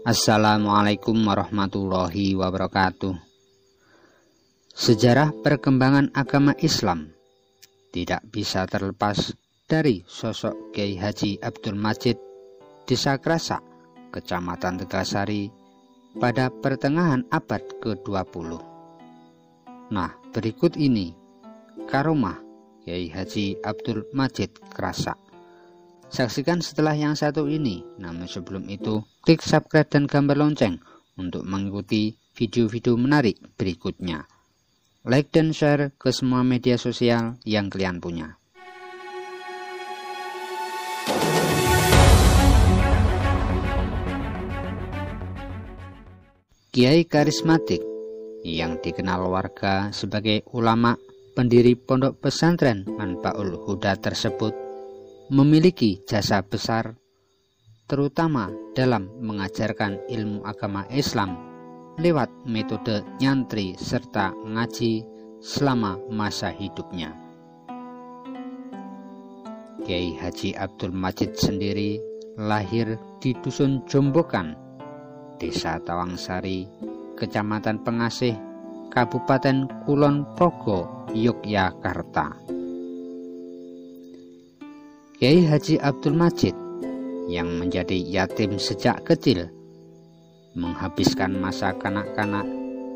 Assalamualaikum warahmatullahi wabarakatuh. Sejarah perkembangan agama Islam tidak bisa terlepas dari sosok Kiai Haji Abdul Majid, Desa Krasak, Kecamatan Tegalsari pada pertengahan abad ke-20. Nah, berikut ini karomah Kiai Haji Abdul Majid Krasak. Saksikan setelah yang satu ini. Namun sebelum itu, klik subscribe dan gambar lonceng untuk mengikuti video-video menarik berikutnya. Like dan share ke semua media sosial yang kalian punya. Kiai karismatik yang dikenal warga sebagai ulama pendiri pondok pesantren Manbaul Huda tersebut memiliki jasa besar terutama dalam mengajarkan ilmu agama Islam lewat metode nyantri serta ngaji selama masa hidupnya. Kiai Haji Abdul Majid sendiri lahir di Dusun Jombokan, Desa Tawangsari, Kecamatan Pengasih, Kabupaten Kulon Progo, Yogyakarta. Kiai Haji Abdul Majid yang menjadi yatim sejak kecil menghabiskan masa kanak-kanak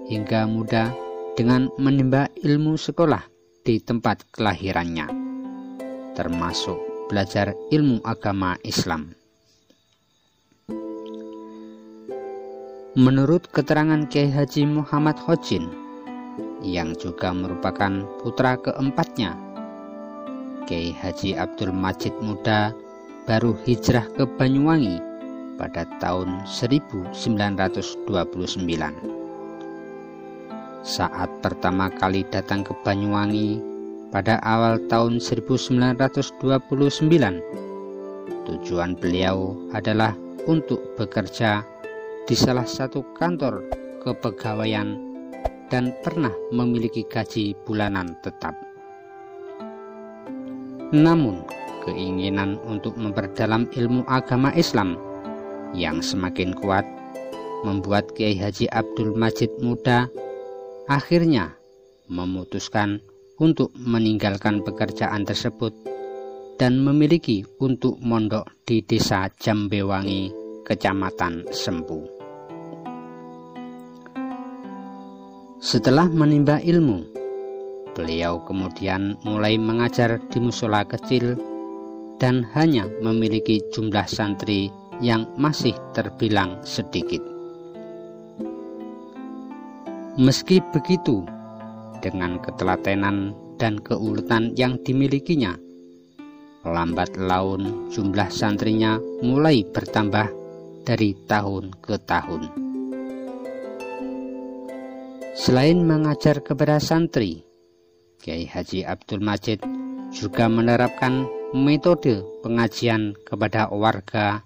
hingga muda dengan menimba ilmu sekolah di tempat kelahirannya, termasuk belajar ilmu agama Islam. Menurut keterangan Kiai Haji Muhammad Hojin yang juga merupakan putra keempatnya, Kiai Haji Abdul Majid muda baru hijrah ke Banyuwangi pada tahun 1929. Saat pertama kali datang ke Banyuwangi pada awal tahun 1929, tujuan beliau adalah untuk bekerja di salah satu kantor kepegawaian dan pernah memiliki gaji bulanan tetap. Namun, keinginan untuk memperdalam ilmu agama Islam yang semakin kuat membuat Kiai Haji Abdul Majid muda akhirnya memutuskan untuk meninggalkan pekerjaan tersebut dan memiliki untuk mondok di Desa Jambewangi, Kecamatan Sempu. Setelah menimba ilmu, beliau kemudian mulai mengajar di musola kecil dan hanya memiliki jumlah santri yang masih terbilang sedikit. Meski begitu, dengan ketelatenan dan keuletan yang dimilikinya, lambat laun jumlah santrinya mulai bertambah dari tahun ke tahun. Selain mengajar kepada santri, Kiai Haji Abdul Majid juga menerapkan metode pengajian kepada warga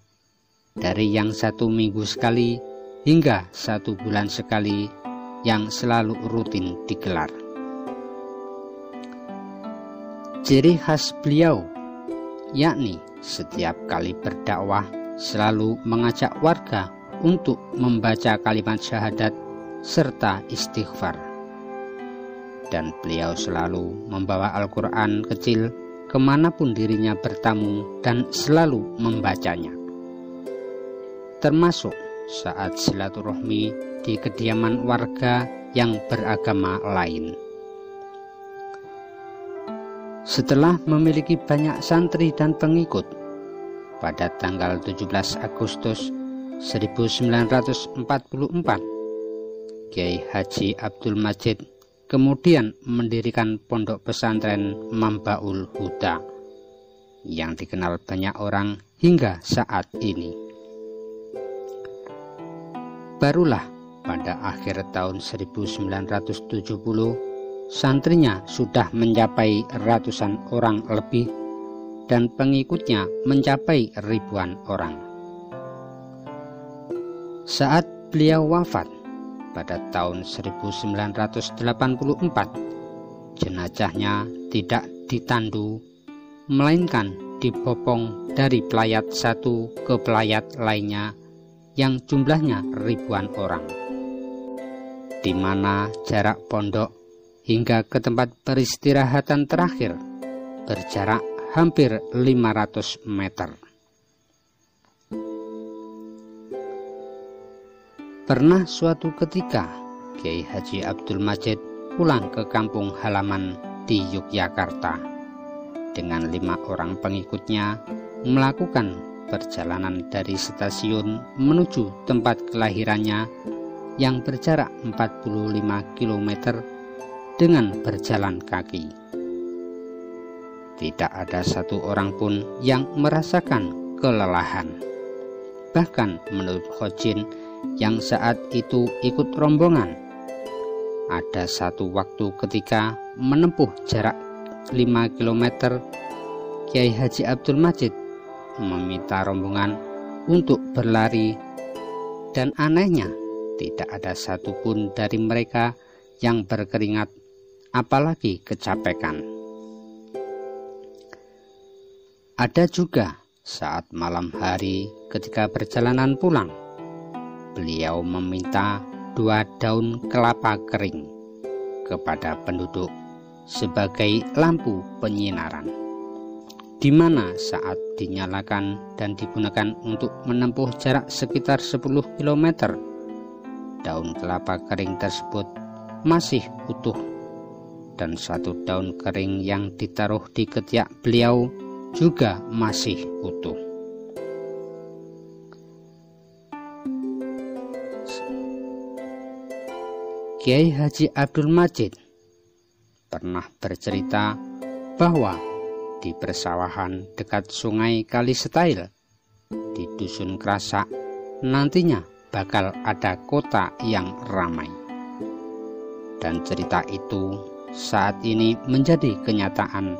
dari yang 1 minggu sekali hingga 1 bulan sekali yang selalu rutin digelar. Ciri khas beliau yakni setiap kali berdakwah selalu mengajak warga untuk membaca kalimat syahadat serta istighfar. Dan beliau selalu membawa Al-Quran kecil kemanapun dirinya bertamu dan selalu membacanya, termasuk saat silaturahmi di kediaman warga yang beragama lain. Setelah memiliki banyak santri dan pengikut, pada tanggal 17 Agustus 1944, Kiai Haji Abdul Majid kemudian mendirikan pondok pesantren Manbaul Huda yang dikenal banyak orang hingga saat ini. Barulah pada akhir tahun 1970 santrinya sudah mencapai ratusan orang lebih dan pengikutnya mencapai ribuan orang. Saat beliau wafat pada tahun 1984, jenazahnya tidak ditandu, melainkan dibopong dari pelayat satu ke pelayat lainnya yang jumlahnya ribuan orang, di mana jarak pondok hingga ke tempat peristirahatan terakhir berjarak hampir 500 meter. Pernah suatu ketika Kiai Haji Abdul Majid pulang ke kampung halaman di Yogyakarta dengan 5 orang pengikutnya melakukan perjalanan dari stasiun menuju tempat kelahirannya yang berjarak 45 km dengan berjalan kaki. Tidak ada satu orang pun yang merasakan kelelahan. Bahkan menurut Khojin yang saat itu ikut rombongan, ada satu waktu ketika menempuh jarak 5 km, Kiai Haji Abdul Majid meminta rombongan untuk berlari, dan anehnya tidak ada satupun dari mereka yang berkeringat, apalagi kecapekan. Ada juga saat malam hari ketika perjalanan pulang, beliau meminta 2 daun kelapa kering kepada penduduk sebagai lampu penyinaran, di mana saat dinyalakan dan digunakan untuk menempuh jarak sekitar 10 km, daun kelapa kering tersebut masih utuh, dan 1 daun kering yang ditaruh di ketiak beliau juga masih utuh. Kiai Haji Abdul Majid pernah bercerita bahwa di persawahan dekat sungai Kalisetail di Dusun Krasak nantinya bakal ada kota yang ramai. Dan cerita itu saat ini menjadi kenyataan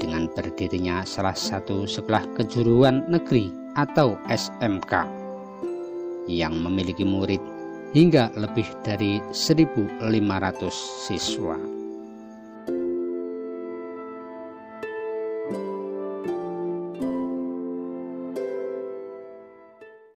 dengan berdirinya salah satu sekolah kejuruan negeri atau SMK yang memiliki murid hingga lebih dari 1.500 siswa.